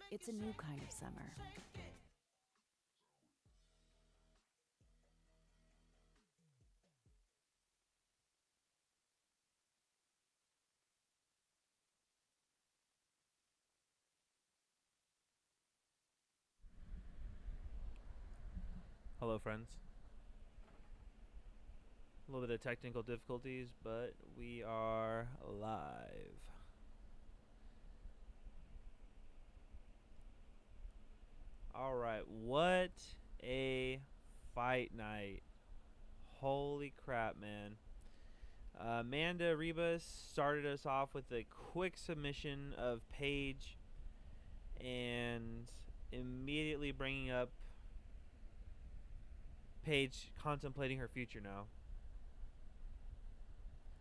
It's a new kind of summer. Hello, friends. A little bit of technical difficulties, but we are live. All right, what a fight night! Holy crap, man! Amanda Ribas started us off with a quick submission of Paige, and immediately bringing up Paige contemplating her future now.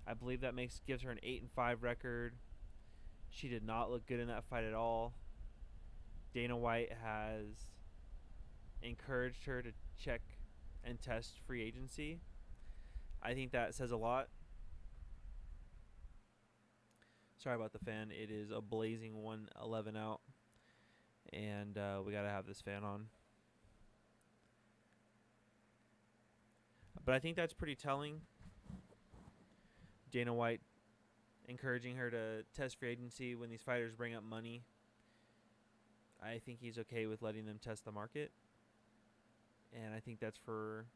I believe that gives her an 8-5 record. She did not look good in that fight at all. Dana White has encouraged her to check and test free agency. I think that says a lot. Sorry about the fan. It is a blazing 111 out, and we got to have this fan on. But I think that's pretty telling. Dana White encouraging her to test free agency when these fighters bring up money. I think he's okay with letting them test the market. And I think that's for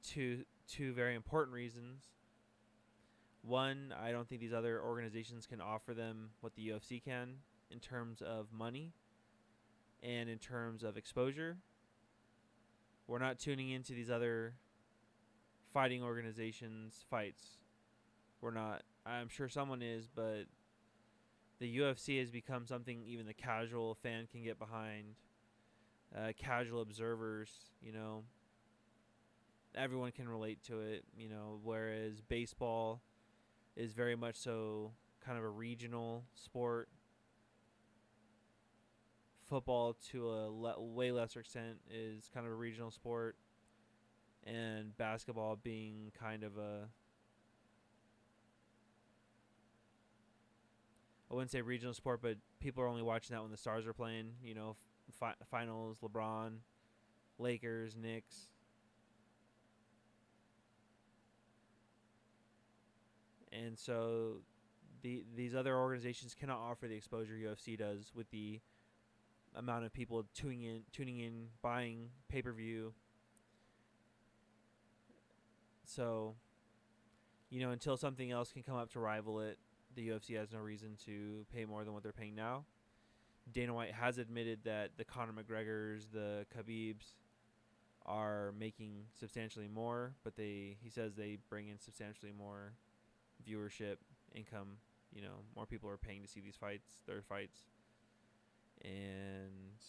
two very important reasons. One, I don't think these other organizations can offer them what the UFC can in terms of money and in terms of exposure. We're not tuning into these other fighting organizations' fights. We're not. I'm sure someone is, but the UFC has become something even the casual fan can get behind. Casual observers, everyone can relate to it, whereas baseball is very much so kind of a regional sport. Football, to a way lesser extent, is kind of a regional sport, and basketball being kind of I wouldn't say regional sport, but people are only watching that when the stars are playing. Finals, LeBron, Lakers, Knicks, and so these other organizations cannot offer the exposure UFC does with the amount of people tuning in, buying pay per view. So, until something else can come up to rival it, the UFC has no reason to pay more than what they're paying now. Dana White has admitted that the Conor McGregors, the Khabibs, are making substantially more, but he says they bring in substantially more viewership, income. More people are paying to see their fights, and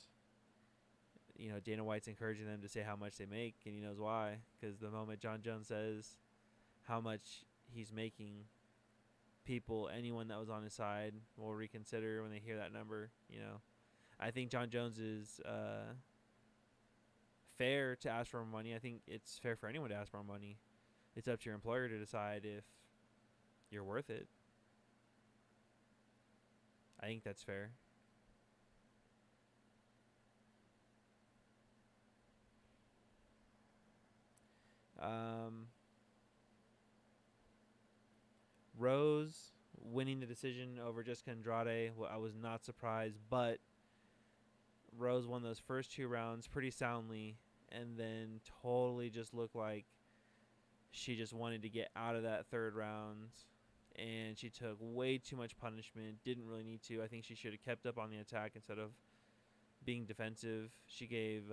Dana White's encouraging them to say how much they make, and he knows why. Because the moment John Jones says how much he's making, anyone that was on his side will reconsider when they hear that number. I think John Jones is fair to ask for more money. I think it's fair for anyone to ask for more money. It's up to your employer to decide if you're worth it. I think that's fair. Um, Rose winning the decision over Jessica Andrade, I was not surprised, but Rose won those first two rounds pretty soundly, and then totally just looked like she just wanted to get out of that third round, and she took way too much punishment. Didn't really need to. I think she should have kept up on the attack instead of being defensive. She gave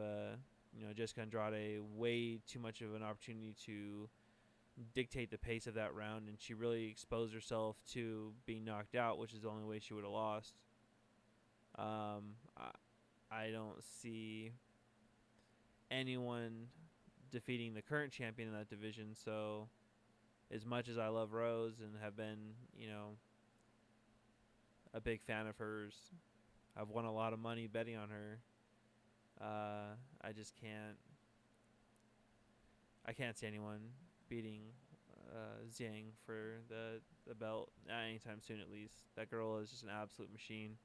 Jessica Andrade way too much of an opportunity to dictate the pace of that round, and she really exposed herself to being knocked out, which is the only way she would have lost. I don't see anyone defeating the current champion in that division. So, as much as I love Rose and have been, a big fan of hers, I've won a lot of money betting on her. I just can't. I can't see anyone beating Zhang for the belt anytime soon. At least that girl is just an absolute machine.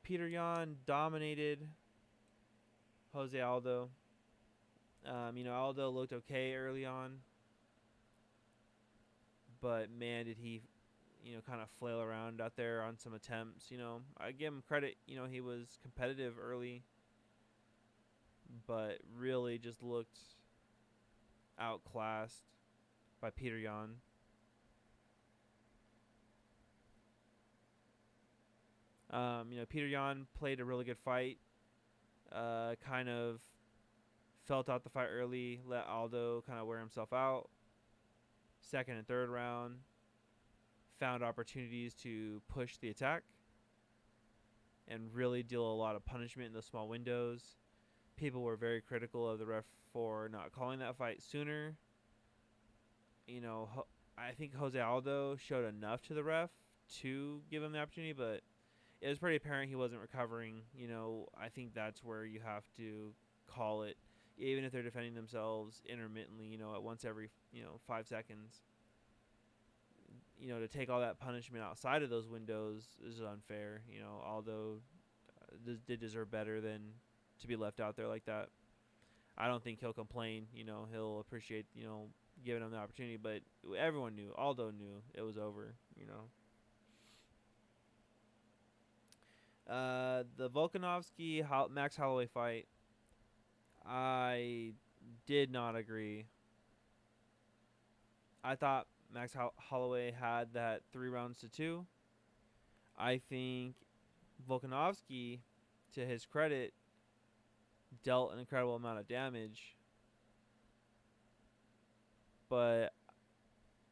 Peter Yan dominated Jose Aldo. Aldo looked okay early on, but man, did he, kind of flail around out there on some attempts. I give him credit. He was competitive early, but really just looked outclassed by Peter Yan. Peter Yan played a really good fight. Kind of felt out the fight early, let Aldo kind of wear himself out. Second and third round, found opportunities to push the attack and really deal a lot of punishment in those small windows. People were very critical of the ref for not calling that fight sooner. I think Jose Aldo showed enough to the ref to give him the opportunity, but it was pretty apparent he wasn't recovering. I think that's where you have to call it, even if they're defending themselves intermittently, at once every, 5 seconds. To take all that punishment outside of those windows is unfair. Aldo did deserve better than to be left out there like that. I don't think he'll complain. He'll appreciate, giving him the opportunity. But everyone knew, Aldo knew it was over. The Volkanovski Max Holloway fight, I did not agree. I thought Max Holloway had that 3 rounds to 2. I think Volkanovski, to his credit, dealt an incredible amount of damage. But,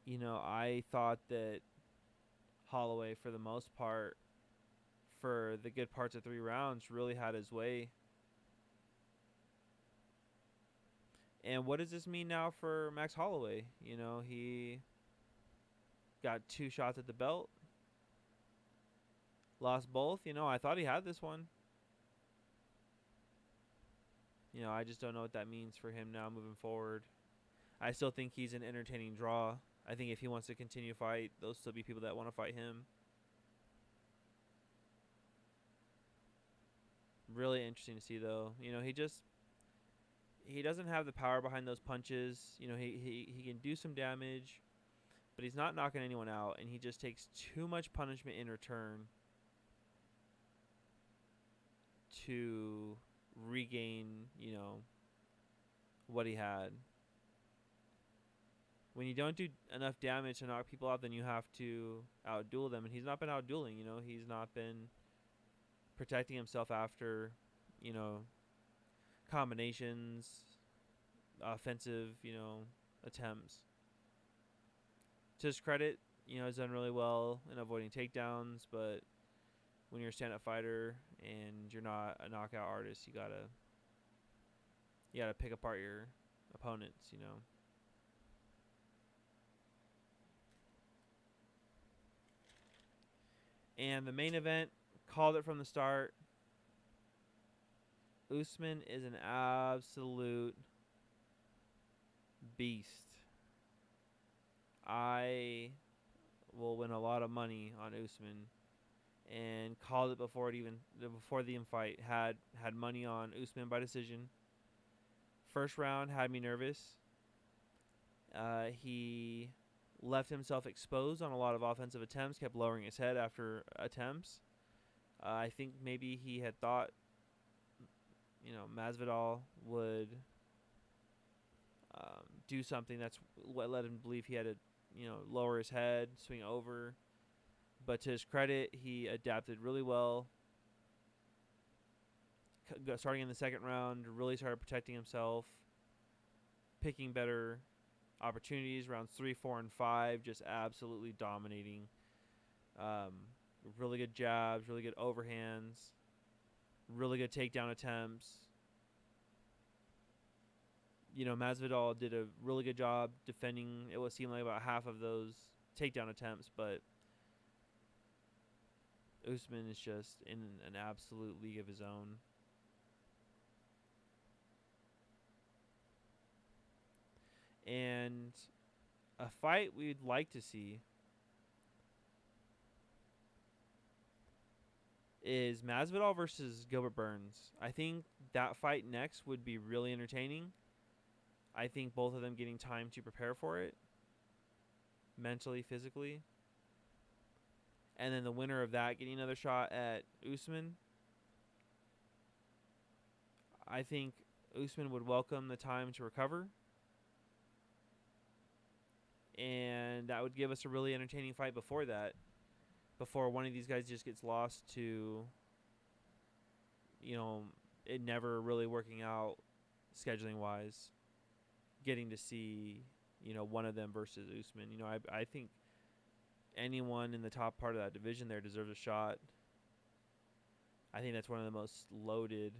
I thought that Holloway, for the most part, for the good parts of 3 rounds, really had his way. And what does this mean now for Max Holloway? He got 2 shots at the belt, lost both. I thought he had this one. I just don't know what that means for him now moving forward. I still think he's an entertaining draw. I think if he wants to continue to fight, there'll still be people that want to fight him. Really interesting to see, though. He doesn't have the power behind those punches. He can do some damage, but he's not knocking anyone out, and he just takes too much punishment in return to regain, what he had. When you don't do enough damage to knock people out, then you have to outduel them, and he's not been outdueling. He's not been protecting himself after, combinations, offensive, attempts. To his credit, he's done really well in avoiding takedowns, but when you're a stand-up fighter and you're not a knockout artist, you gotta pick apart your opponents. And the main event, called it from the start. Usman is an absolute beast. I will win a lot of money on Usman, and called it before the fight. Had money on Usman by decision. First round had me nervous. He left himself exposed on a lot of offensive attempts, kept lowering his head after attempts. I think maybe he had thought, Masvidal would do something. That's what led him to believe he had to, lower his head, swing over. But to his credit, he adapted really well. Starting in the second round, really started protecting himself, picking better opportunities. Rounds 3, 4, and 5, just absolutely dominating. Really good jabs, really good overhands, really good takedown attempts. Masvidal did a really good job defending it. What seemed like about half of those takedown attempts, but Usman is just in an absolute league of his own. And a fight we'd like to see is Masvidal versus Gilbert Burns. I think that fight next would be really entertaining. I think both of them getting time to prepare for it, mentally, physically. And then the winner of that getting another shot at Usman. I think Usman would welcome the time to recover. And that would give us a really entertaining fight before that. Before one of these guys just gets lost to, it never really working out scheduling wise. Getting to see, one of them versus Usman. I think anyone in the top part of that division there deserves a shot. I think that's one of the most loaded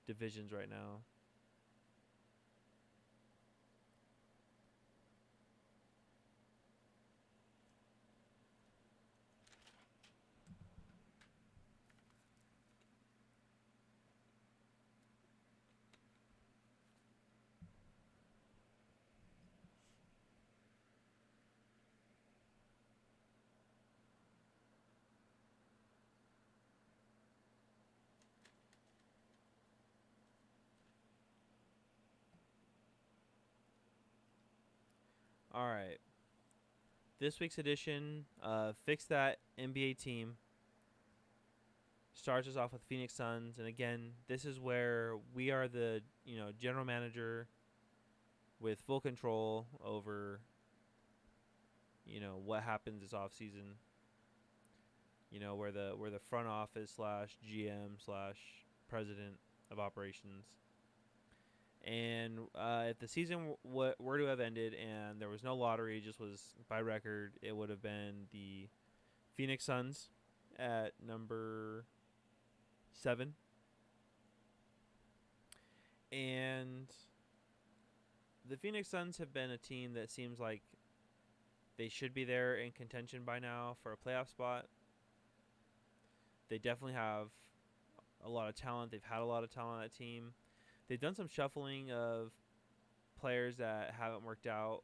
divisions right now. All right. This week's edition, Fix That NBA Team, starts us off with Phoenix Suns. And again, this is where we are the, general manager with full control over, what happens this offseason. Where the front office slash GM slash president of operations. And if the season were to have ended and there was no lottery, just was by record, it would have been the Phoenix Suns at number 7. And the Phoenix Suns have been a team that seems like they should be there in contention by now for a playoff spot. They definitely have a lot of talent. They've had a lot of talent on that team. They've done some shuffling of players that haven't worked out.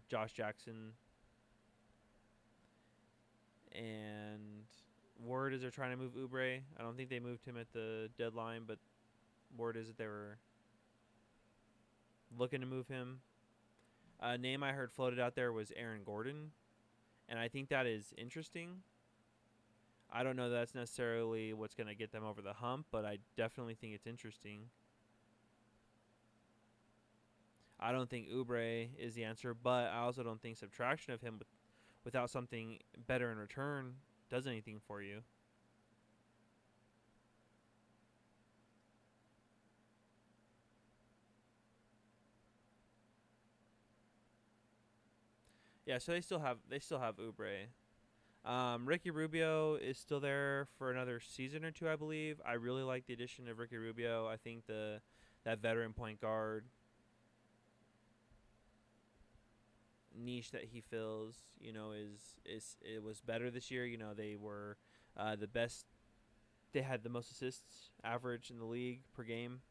Josh Jackson. And word is they're trying to move Oubre. I don't think they moved him at the deadline, but word is that they were looking to move him. A name I heard floated out there was Aaron Gordon, and I think that is interesting. I don't know that that's necessarily what's going to get them over the hump, but I definitely think it's interesting. I don't think Oubre is the answer, but I also don't think subtraction of him without something better in return does anything for you. Yeah, so they still have Oubre. Ricky Rubio is still there for another season or two, I believe. I really like the addition of Ricky Rubio. I think that veteran point guard niche that he fills, is it was better this year. They were the best. They had the most assists average in the league per game,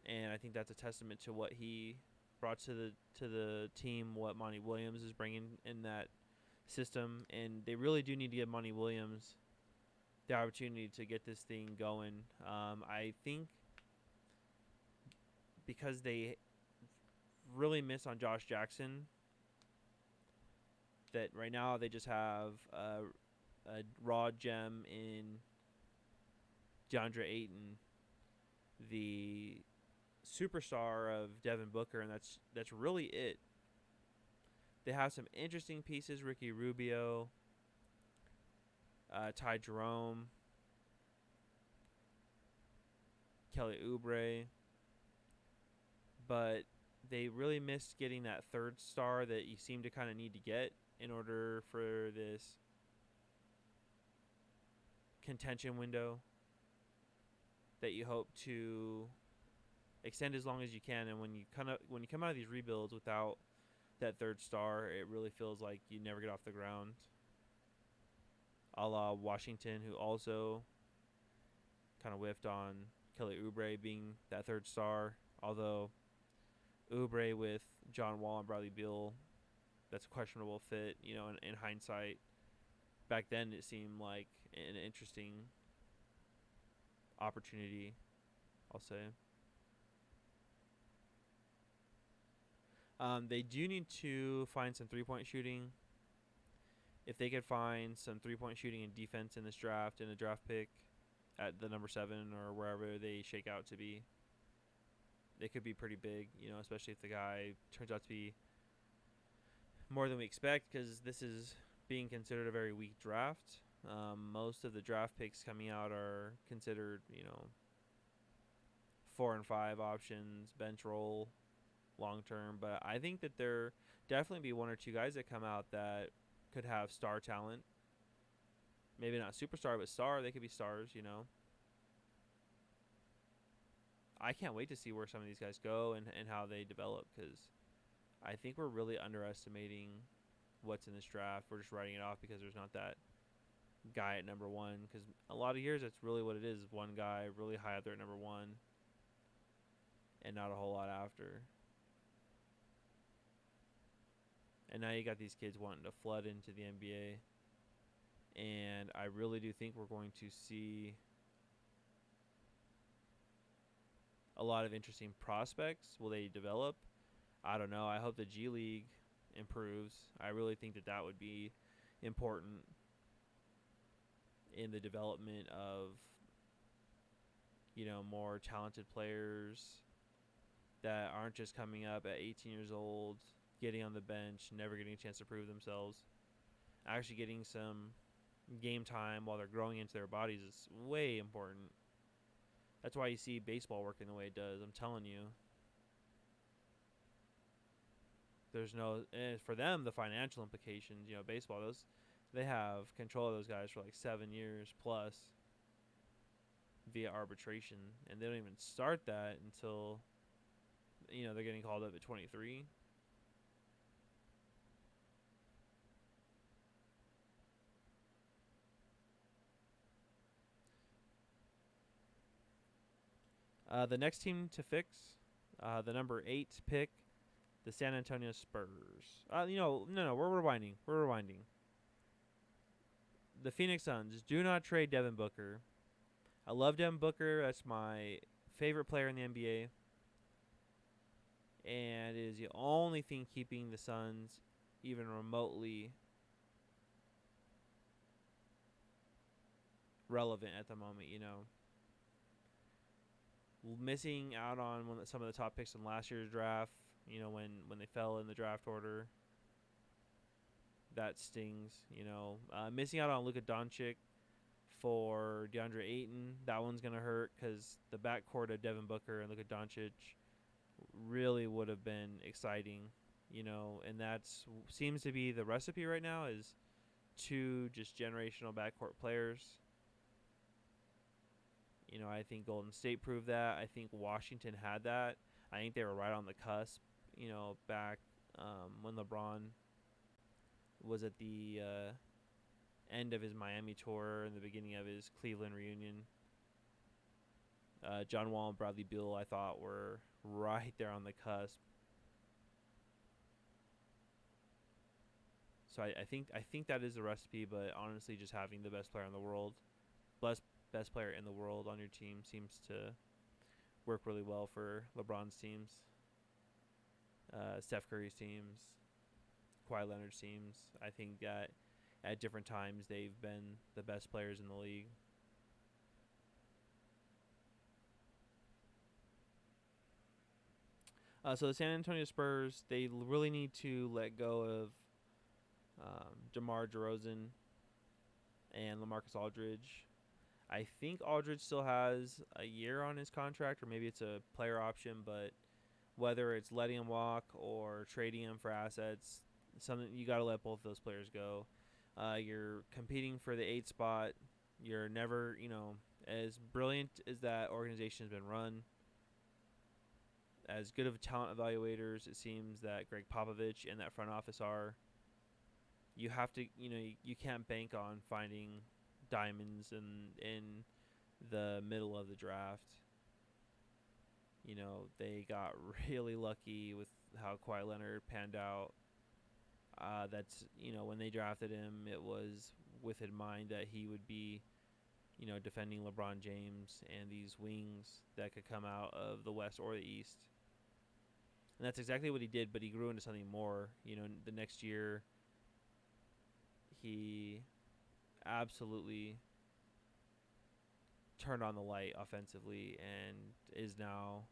and I think that's a testament to what he brought to the team. What Monty Williams is bringing in that system, and they really do need to give Monty Williams the opportunity to get this thing going. I think because they really miss on Josh Jackson, that right now they just have a raw gem in DeAndre Ayton, the superstar of Devin Booker, and that's really it. They have some interesting pieces: Ricky Rubio, Ty Jerome, Kelly Oubre, but they really missed getting that third star that you seem to kind of need to get in order for this contention window that you hope to extend as long as you can. And when you come out of these rebuilds without that third star, it really feels like you never get off the ground. A la Washington, who also kind of whiffed on Kelly Oubre being that third star, although Oubre with John Wall and Bradley Beal. That's a questionable fit. In hindsight, back then it seemed like an interesting opportunity, I'll say. They do need to find some 3-point shooting. If they could find some 3-point shooting and defense in this draft and a draft pick at the number 7 or wherever they shake out to be, they could be pretty big, especially if the guy turns out to be more than we expect, because this is being considered a very weak draft. Most of the draft picks coming out are considered, 4 and 5 options, bench roll, long term. But I think that there definitely be 1 or 2 guys that come out that could have star talent. Maybe not superstar, but star. They could be stars, I can't wait to see where some of these guys go and how they develop, because I think we're really underestimating what's in this draft. We're just writing it off because there's not that guy at number 1, because a lot of years that's really what it is. One guy really high up there at number 1 and not a whole lot after. And now you got these kids wanting to flood into the NBA. And I really do think we're going to see a lot of interesting prospects. Will they develop? I don't know. I hope the G League improves. I really think that would be important in the development of, more talented players that aren't just coming up at 18 years old, getting on the bench, never getting a chance to prove themselves. Actually getting some game time while they're growing into their bodies is way important. That's why you see baseball working the way it does. I'm telling you. There's no, for them, the financial implications, baseball, they have control of those guys for like 7 years plus via arbitration, and they don't even start that until, they're getting called up at 23. The next team to fix, the number 8 pick, the San Antonio Spurs. No, we're rewinding. The Phoenix Suns, do not trade Devin Booker. I love Devin Booker. That's my favorite player in the NBA. And it is the only thing keeping the Suns even remotely relevant at the moment, Missing out on some of the top picks in last year's draft, when they fell in the draft order. That stings, Missing out on Luka Doncic for DeAndre Ayton, that one's going to hurt, because the backcourt of Devin Booker and Luka Doncic really would have been exciting, and that seems to be the recipe right now, is 2 just generational backcourt players. I think Golden State proved that. I think Washington had that. I think they were right on the cusp, back when LeBron was at the end of his Miami tour and the beginning of his Cleveland reunion. John Wall and Bradley Beal, I thought, were right there on the cusp. So I think that is the recipe, but honestly, just having the best player in the world, best player in the world on your team seems to work really well for LeBron's teams, Steph Curry's teams, Kawhi Leonard's teams. I think that at different times they've been the best players in the league. So the San Antonio Spurs, they really need to let go of DeMar DeRozan and LaMarcus Aldridge. I think Aldridge still has a year on his contract, or maybe it's a player option, but whether it's letting him walk or trading him for assets, something you got to let both of those players go. You're competing for the 8th spot. You're never, as brilliant as that organization has been run, as good of talent evaluators it seems that Greg Popovich and that front office are, you have to, you can't bank on finding diamonds in the middle of the draft. They got really lucky with how Kawhi Leonard panned out. That's when they drafted him, it was with in mind that he would be defending LeBron James and these wings that could come out of the West or the East. And that's exactly what he did, but he grew into something more. The next year, he absolutely turned on the light offensively and is now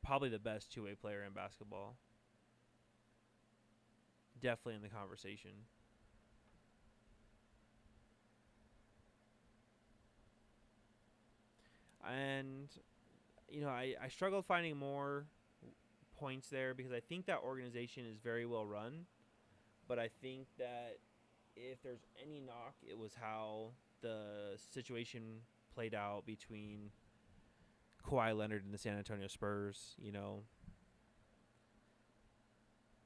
probably the best two-way player in basketball. Definitely in the conversation. And I struggled finding more points there because I think that organization is very well run, but I think that if there's any knock, it was how the situation played out between Kawhi Leonard and the San Antonio Spurs.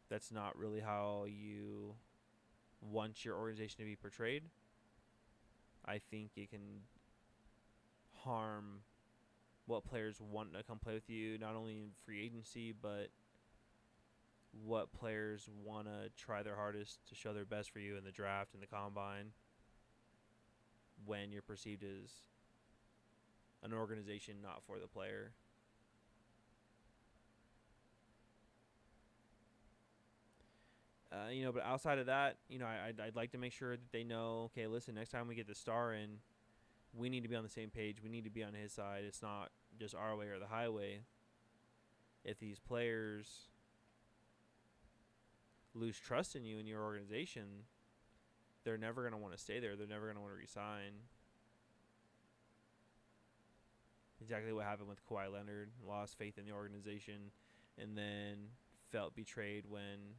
That's not really how you want your organization to be portrayed. I think it can harm what players want to come play with you, not only in free agency, but what players want to try their hardest to show their best for you in the draft and the combine when you're perceived as an organization not for the player. But outside of that, I'd like to make sure that they know, okay, listen, next time we get the star in, we need to be on the same page. We need to be on his side. It's not just our way or the highway. If these players lose trust in you and your organization, they're never going to want to stay there. They're never going to want to resign. Exactly what happened with Kawhi Leonard. Lost faith in the organization and then felt betrayed when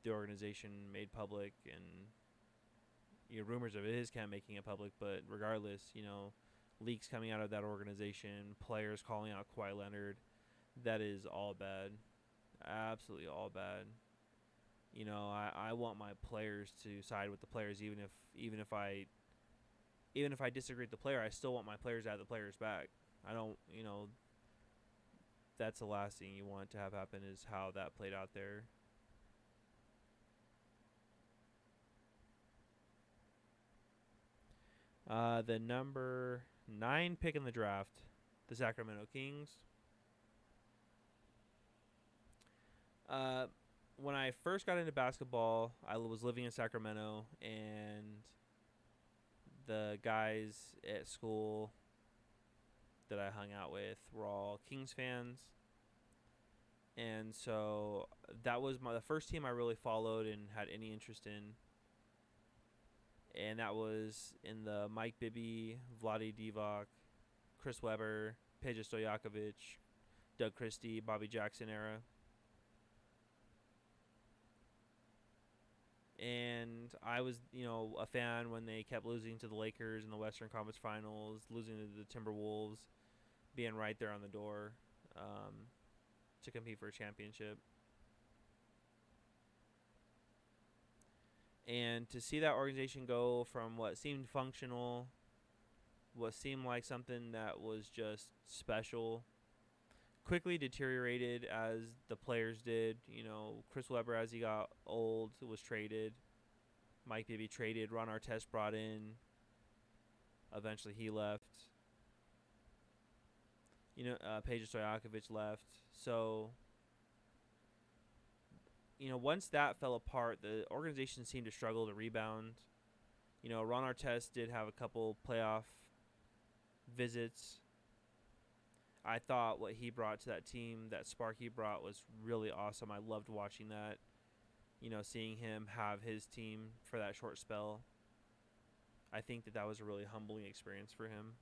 the organization made public and rumors of his camp making it public, but regardless, leaks coming out of that organization, players calling out Kawhi Leonard, that is all bad. Absolutely all bad. I want my players to side with the players, even if I disagree with the player, I still want my players to have the players back. I don't, that's the last thing you want to have happen is how that played out there. The number 9 pick in the draft, the Sacramento Kings. When I first got into basketball, I was living in Sacramento, and the guys at school that I hung out with were all Kings fans. And so that was the first team I really followed and had any interest in. And that was in the Mike Bibby, Vlade Divac, Chris Webber, Peja Stojakovic, Doug Christie, Bobby Jackson era. And I was, a fan when they kept losing to the Lakers in the Western Conference Finals, losing to the Timberwolves, being right there on the door to compete for a championship. And to see that organization go from what seemed functional, what seemed like something that was just special, quickly deteriorated as the players did. Chris Webber, as he got old, was traded. Mike Bibby traded. Ron Artest brought in. Eventually he left. Peja Stojakovic left. So, once that fell apart, the organization seemed to struggle to rebound. Ron Artest did have a couple playoff visits. I thought what he brought to that team, that spark he brought, was really awesome. I loved watching that. Seeing him have his team for that short spell. I think that was a really humbling experience for him.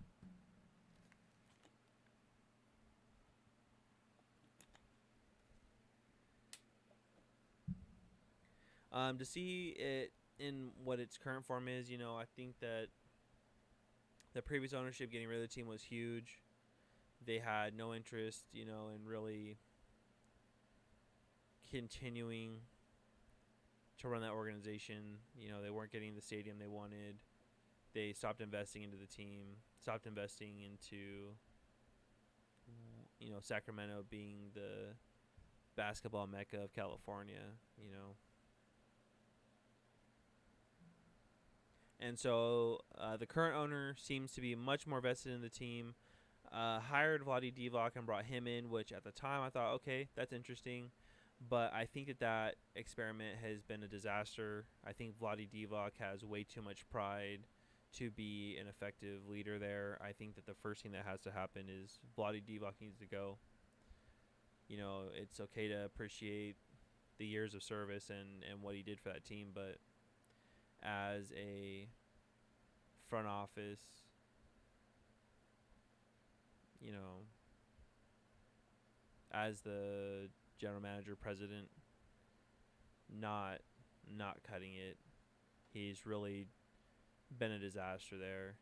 To see it in what its current form is, I think that the previous ownership getting rid of the team was huge. They had no interest, in really continuing to run that organization. They weren't getting the stadium they wanted. They stopped investing into the team, stopped investing into Sacramento being the basketball mecca of California, And so the current owner seems to be much more vested in the team. Hired Vlade Divac and brought him in, which at the time I thought, okay, that's interesting. But I think that experiment has been a disaster. I think Vlade Divac has way too much pride to be an effective leader there. I think that the first thing that has to happen is Vlade Divac needs to go. It's okay to appreciate the years of service and what he did for that team, but as a front office, you know, as the general manager, president, not not cutting it. He's really been a disaster there.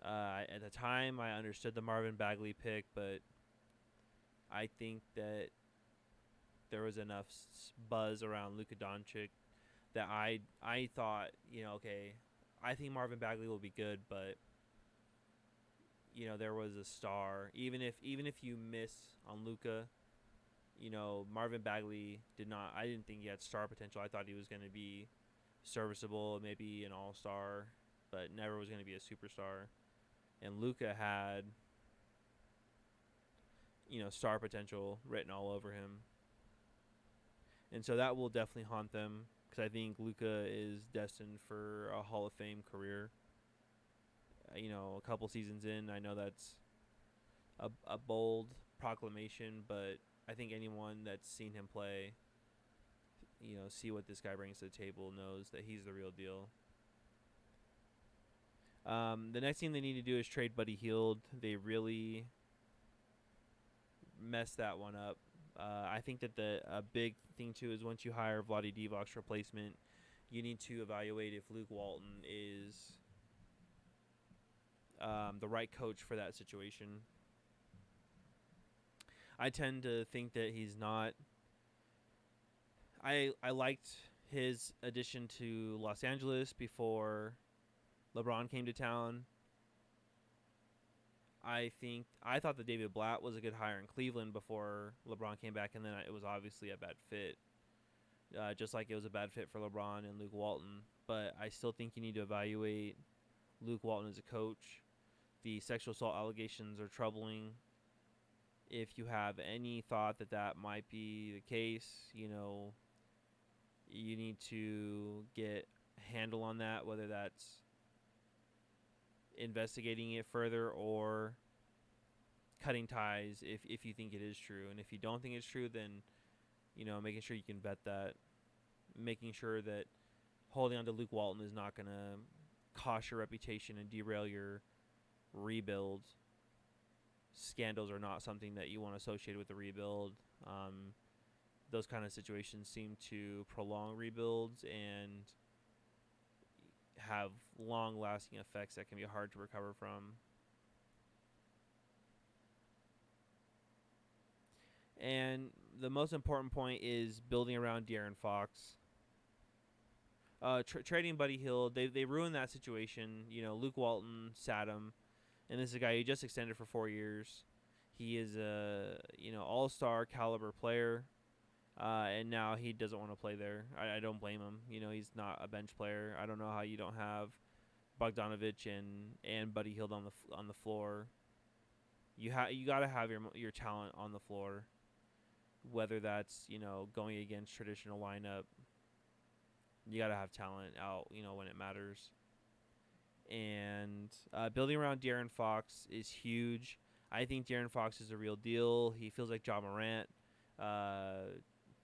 At the time, I understood the Marvin Bagley pick, but I think that there was enough buzz around Luka Doncic that I thought, okay, I think Marvin Bagley will be good, but there was a star. Even if you miss on Luka, Marvin Bagley did not. I didn't think he had star potential. I thought he was going to be serviceable, maybe an all-star, but never was going to be a superstar. And Luka had, star potential written all over him. And so that will definitely haunt them because I think Luka is destined for a Hall of Fame career. A couple seasons in, I know that's a bold proclamation, but I think anyone that's seen him play, see what this guy brings to the table, knows that he's the real deal. The next thing they need to do is trade Buddy Hield. They really messed that one up. I think that a big thing too is once you hire Vlade Divac's replacement, you need to evaluate if Luke Walton is the right coach for that situation. I tend to think that he's not. I liked his addition to Los Angeles before LeBron came to town. I thought that David Blatt was a good hire in Cleveland before LeBron came back, and then it was obviously a bad fit. Just like it was a bad fit for LeBron and Luke Walton. But I still think you need to evaluate Luke Walton as a coach. The sexual assault allegations are troubling. If you have any thought that might be the case, you need to get a handle on that, whether that's investigating it further or cutting ties if you think it is true. And if you don't think it's true, then, making sure you can vet that, making sure that holding on to Luke Walton is not going to cost your reputation and derail your rebuild. Scandals are not something that you want associated with the rebuild. Those kind of situations seem to prolong rebuilds and have long-lasting effects that can be hard to recover from. And the most important point is building around De'Aaron Fox. Trading Buddy Hield, they ruined that situation. Luke Walton sat him, and this is a guy who just extended for 4 years. He is a all-star caliber player, and now he doesn't want to play there. I don't blame him. He's not a bench player. I don't know how you don't have Bogdanovic and Buddy Hield on the floor. You got to have your talent on the floor, whether that's going against traditional lineup. You got to have talent out when it matters. And building around De'Aaron Fox is huge. I think De'Aaron Fox is a real deal. He feels like Ja Morant.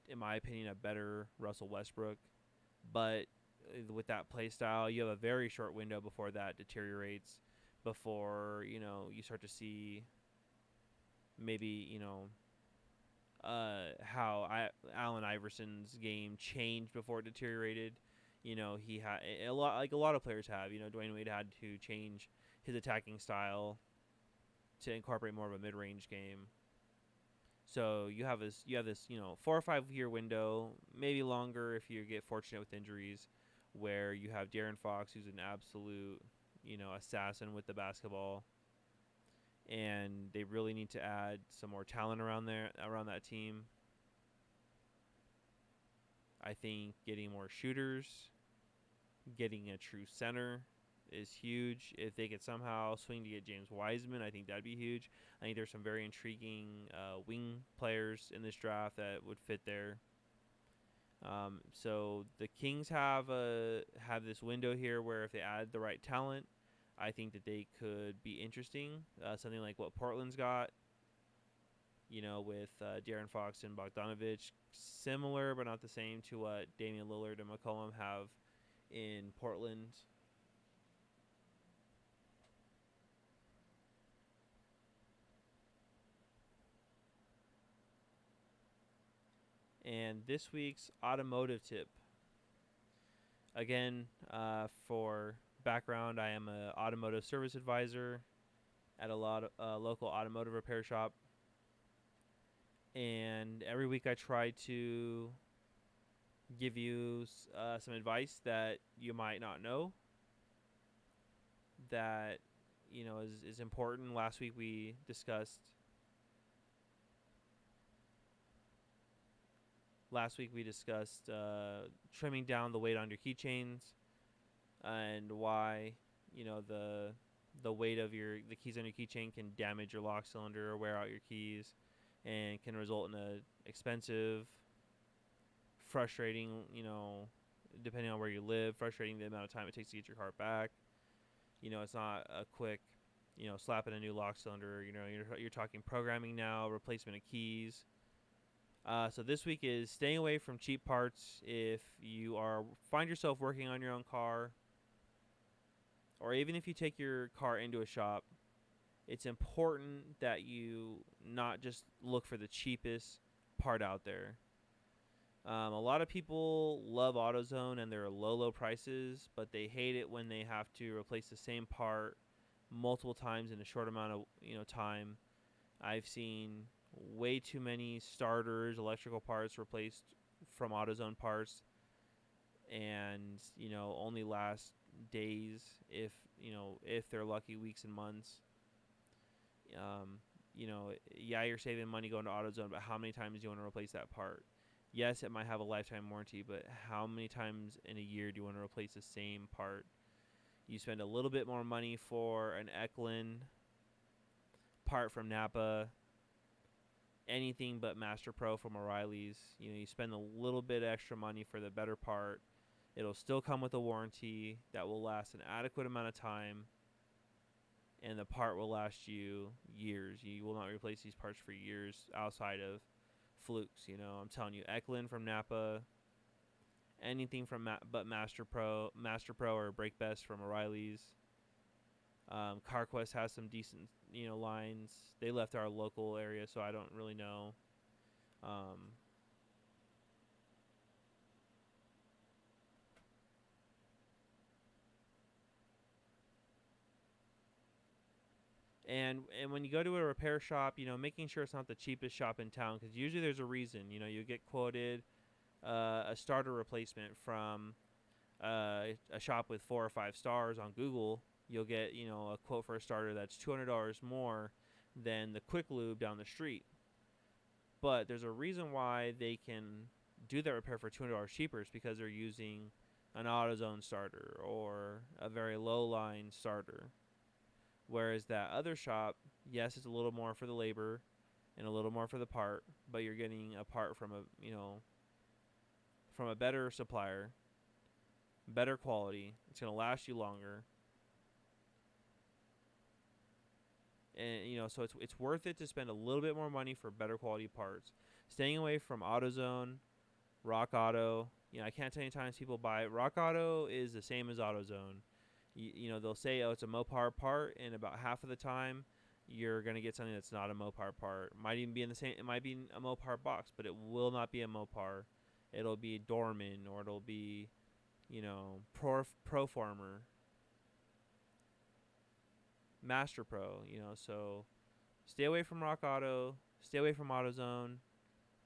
In my opinion, a better Russell Westbrook. But with that play style, you have a very short window before that deteriorates, before you start to see maybe how Allen Iverson's game changed before it deteriorated. He had a lot of players have. Dwayne Wade had to change his attacking style to incorporate more of a mid-range game. So you have this 4 or 5 year window, maybe longer if you get fortunate with injuries, where you have De'Aaron Fox, who's an absolute assassin with the basketball, and they really need to add some more talent around that team. I think getting more shooters, getting a true center is huge. If they could somehow swing to get James Wiseman, I think that'd be huge. I think there's some very intriguing wing players in this draft that would fit there. So the Kings have this window here where if they add the right talent, I think that they could be interesting. Something like what Portland's got, with De'Aaron Fox and Bogdanovich, similar but not the same to what Damian Lillard and McCollum have in Portland. And this week's automotive tip. Again, for background, I am an automotive service advisor at a local automotive repair shop. And every week I try to give you some advice that you might not know that is important. Last week we discussed trimming down the weight on your keychains and why the weight of the keys on your keychain can damage your lock cylinder or wear out your keys and can result in a expensive, frustrating, depending on where you live, frustrating the amount of time it takes to get your car back. It's not a quick, slapping a new lock cylinder. You're talking programming now, replacement of keys. So this week is staying away from cheap parts. If you find yourself working on your own car, or even if you take your car into a shop, it's important that you not just look for the cheapest part out there. A lot of people love AutoZone and their low prices, but they hate it when they have to replace the same part multiple times in a short amount of time. I've seen way too many starters, electrical parts replaced from AutoZone parts, and only last days, if they're lucky, weeks and months. You're saving money going to AutoZone, but how many times do you want to replace that part? Yes, it might have a lifetime warranty, but how many times in a year do you want to replace the same part? You spend a little bit more money for an Eklund part from Napa, anything but Master Pro from O'Reilly's. You spend a little bit extra money for the better part. It'll still come with a warranty that will last an adequate amount of time, and the part will last you years. You will not replace these parts for years outside of flukes. I'm telling you, Eklund from Napa, anything from but Master Pro or Brake Best from O'Reilly's. CarQuest has some decent lines. They left our local area, so I don't really know. And when you go to a repair shop, making sure it's not the cheapest shop in town, because usually there's a reason. You get quoted a starter replacement from a shop with 4 or 5 stars on Google. You'll get a quote for a starter that's $200 more than the Quick Lube down the street. But there's a reason why they can do that repair for $200 cheaper. It's because they're using an AutoZone starter or a very low line starter. Whereas that other shop, yes, it's a little more for the labor and a little more for the part, but you're getting a part from a better supplier, better quality. It's going to last you longer. And so it's worth it to spend a little bit more money for better quality parts. Staying away from AutoZone, Rock Auto. I can't tell you how many times people buy it. Rock Auto is the same as AutoZone. They'll say, oh, it's a Mopar part, and about half of the time, you're going to get something that's not a Mopar part. Might even be in the same. It might be a Mopar box, but it will not be a Mopar. It'll be Dorman, or it'll be, Proformer, Master Pro. So stay away from Rock Auto. Stay away from AutoZone.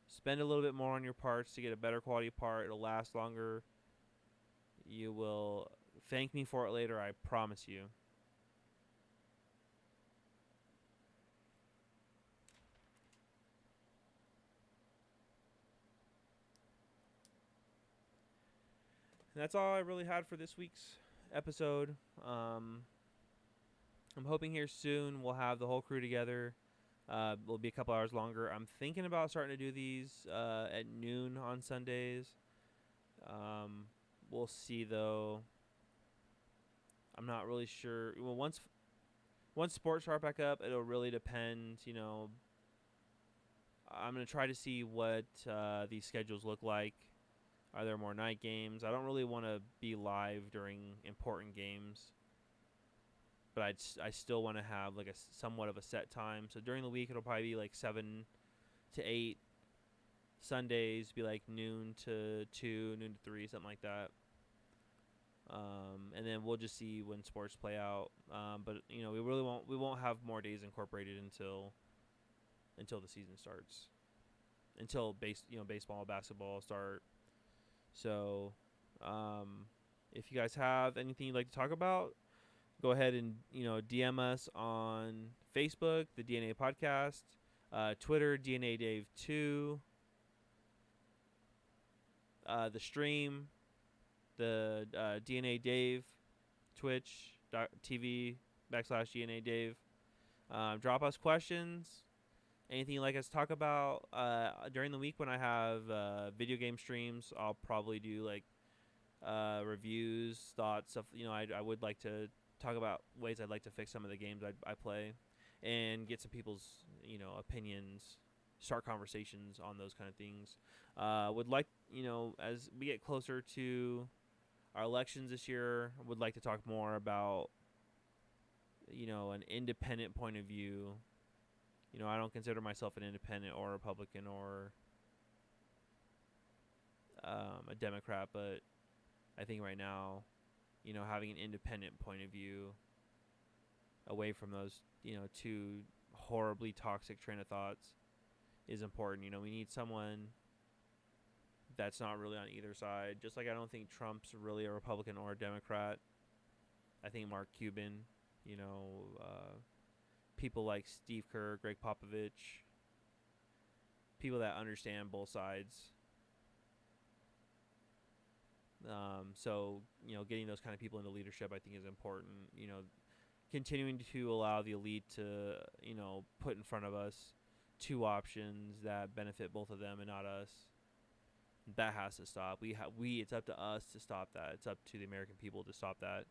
Spend a little bit more on your parts to get a better quality part. It'll last longer. You will thank me for it later, I promise you. that's all I really had for this week's episode. I'm hoping here soon we'll have the whole crew together. It'll be a couple hours longer. I'm thinking about starting to do these at noon on Sundays. We'll see though. I'm not really sure. Well, once sports start back up, it'll really depend. I'm gonna try to see what these schedules look like. Are there more night games? I don't really want to be live during important games, but I still want to have like a somewhat of a set time. So during the week, it'll probably be like 7 to 8. Sundays be like noon to 2, noon to 3, something like that. And then we'll just see when sports play out. But we won't have more days incorporated until the season starts, until baseball and basketball start. So, if you guys have anything you'd like to talk about, go ahead and DM us on Facebook, the DNA Podcast, Twitter, DNA Dave 2, the stream, the DNA Dave, Twitch.tv/DNA Dave. Drop us questions. Anything you'd like us to talk about during the week when I have video game streams. I'll probably do like reviews, thoughts, stuff. I would like to talk about ways I'd like to fix some of the games I play, and get some people's opinions, start conversations on those kind of things. Would like as we get closer to our elections this year, would like to talk more about an independent point of view. I don't consider myself an independent or a Republican or a Democrat, but I think right now, having an independent point of view away from those, two horribly toxic train of thoughts is important. We need someone that's not really on either side. Just like I don't think Trump's really a Republican or a Democrat. I think Mark Cuban, people like Steve Kerr, Greg Popovich, people that understand both sides. So, getting those kind of people into leadership, I think, is important. Continuing to allow the elite to, put in front of us two options that benefit both of them and not us. That has to stop. It's up to us to stop that. It's up to the American people to stop that.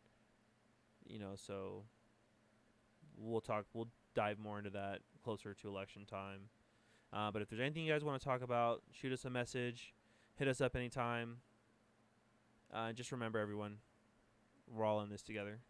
So we'll dive more into that closer to election time. But if there's anything you guys want to talk about, shoot us a message, hit us up anytime. Just remember, everyone, we're all in this together.